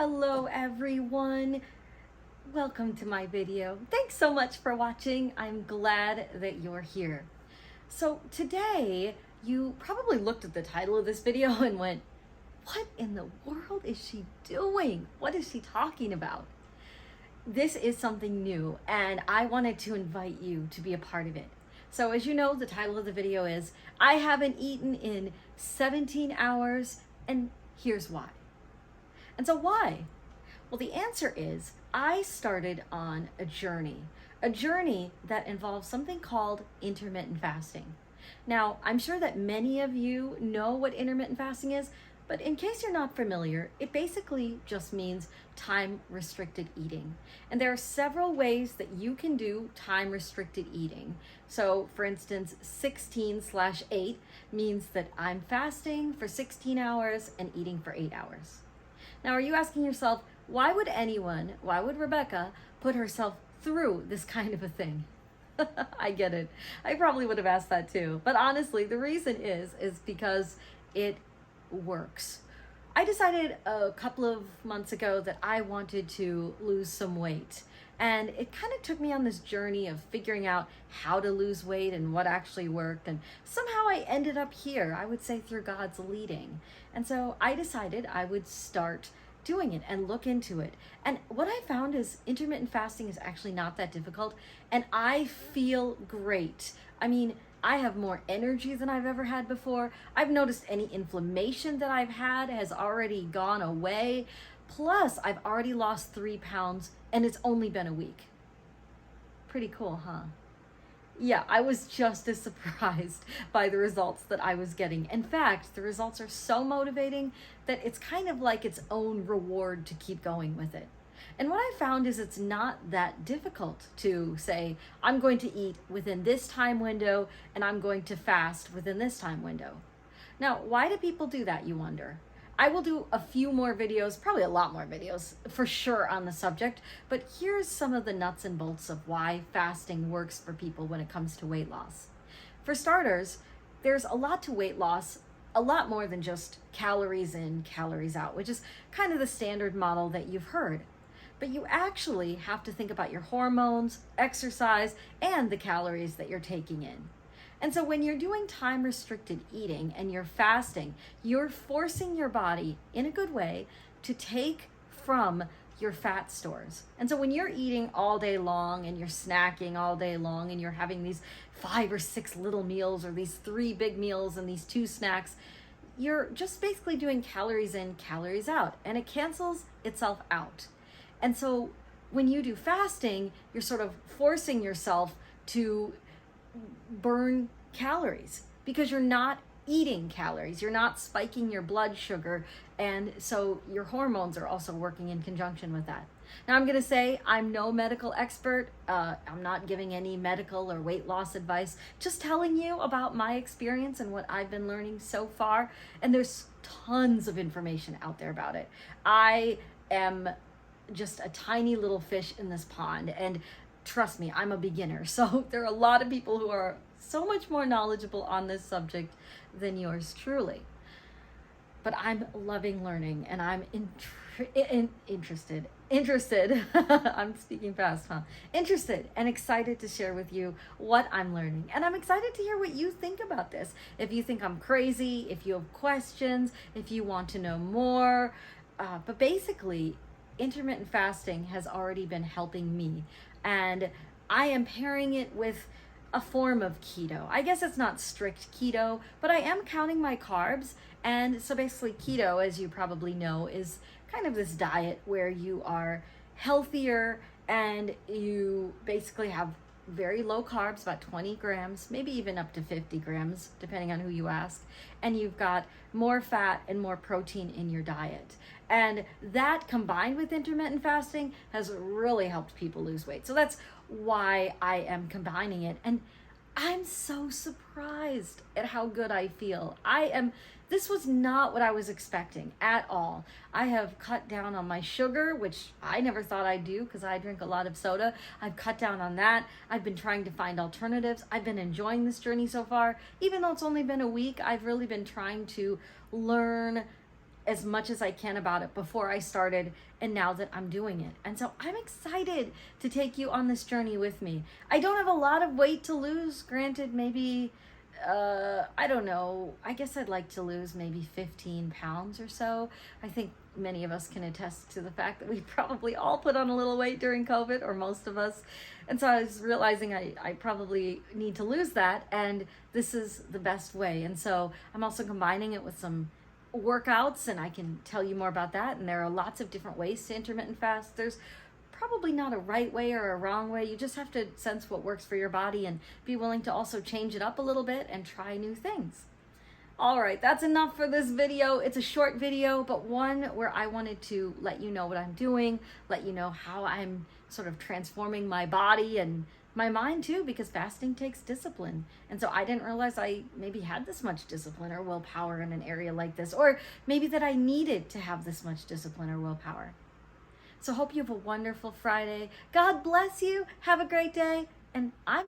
Hello everyone, welcome to my video. Thanks so much for watching. I'm glad that you're here. So today you probably looked at the title of this video and went, what in the world is she doing? What is she talking about? This is something new and I wanted to invite you to be a part of it. So as you know, the title of the video is I haven't eaten in 17 hours and here's why. And so why? Well, the answer is I started on a journey that involves something called intermittent fasting. Now, I'm sure that many of you know what intermittent fasting is, but in case you're not familiar, it basically just means time-restricted eating. And there are several ways that you can do time-restricted eating. So, for instance, 16/8 means that I'm fasting for 16 hours and eating for 8 hours. Now, are you asking yourself, why would Rebecca put herself through this kind of a thing? I get it. I probably would have asked that too. But honestly, the reason is because it works. I decided a couple of months ago that I wanted to lose some weight. And it kind of took me on this journey of figuring out how to lose weight and what actually worked. And somehow I ended up here, I would say through God's leading. And so I decided I would start doing it and look into it. And what I found is intermittent fasting is actually not that difficult. And I feel great. I mean, I have more energy than I've ever had before. I've noticed any inflammation that I've had has already gone away. Plus, I've already lost 3 pounds and it's only been a week. Pretty cool, huh? Yeah, I was just as surprised by the results that I was getting. In fact, the results are so motivating that it's kind of like its own reward to keep going with it. And what I found is it's not that difficult to say, I'm going to eat within this time window and I'm going to fast within this time window. Now, why do people do that, you wonder? I will do a few more videos, probably a lot more videos for sure on the subject, but here's some of the nuts and bolts of why fasting works for people when it comes to weight loss. For starters, there's a lot to weight loss, a lot more than just calories in, calories out, which is kind of the standard model that you've heard. But you actually have to think about your hormones, exercise, and the calories that you're taking in. And so when you're doing time-restricted eating and you're fasting, you're forcing your body, in a good way, to take from your fat stores. And so when you're eating all day long and you're snacking all day long and you're having these 5 or 6 little meals or these 3 big meals and these 2 snacks, you're just basically doing calories in, calories out, and it cancels itself out. And so when you do fasting, you're sort of forcing yourself to burn calories because you're not eating calories, you're not spiking your blood sugar, and so your hormones are also working in conjunction with that. Now I'm going to say I'm no medical expert. I'm not giving any medical or weight loss advice, just telling you about my experience and what I've been learning so far, and there's tons of information out there about it. I am just a tiny little fish in this pond, and trust me, I'm a beginner. So there are a lot of people who are so much more knowledgeable on this subject than yours truly. But I'm loving learning and I'm interested. I'm speaking fast, huh? Interested and excited to share with you what I'm learning. And I'm excited to hear what you think about this. If you think I'm crazy, if you have questions, if you want to know more. But basically, intermittent fasting has already been helping me. And I am pairing it with a form of keto. I guess it's not strict keto, but I am counting my carbs. And so basically keto, as you probably know, is kind of this diet where you are healthier and you basically have very low carbs, about 20 grams, maybe even up to 50 grams, depending on who you ask. And you've got more fat and more protein in your diet. And that combined with intermittent fasting has really helped people lose weight. So that's why I am combining it. And I'm so surprised at how good I feel. This was not what I was expecting at all. I have cut down on my sugar, which I never thought I'd do because I drink a lot of soda. I've cut down on that. I've been trying to find alternatives. I've been enjoying this journey so far. Even though it's only been a week, I've really been trying to learn as much as I can about it before I started and now that I'm doing it. And so I'm excited to take you on this journey with me. I don't have a lot of weight to lose. Granted, maybe, I don't know, I guess I'd like to lose maybe 15 pounds or so. I think many of us can attest to the fact that we probably all put on a little weight during COVID, or most of us. And so I was realizing I probably need to lose that, and this is the best way. And so I'm also combining it with some workouts, and I can tell you more about that. And there are lots of different ways to intermittent fast. There's probably not a right way or a wrong way. You just have to sense what works for your body and be willing to also change it up a little bit and try new things. All right, that's enough for this video. It's a short video, but one where I wanted to let you know what I'm doing, let you know how I'm sort of transforming my body and my mind too, because fasting takes discipline. And so I didn't realize I maybe had this much discipline or willpower in an area like this, or maybe that I needed to have this much discipline or willpower. So hope you have a wonderful Friday. God bless you. Have a great day. And I'm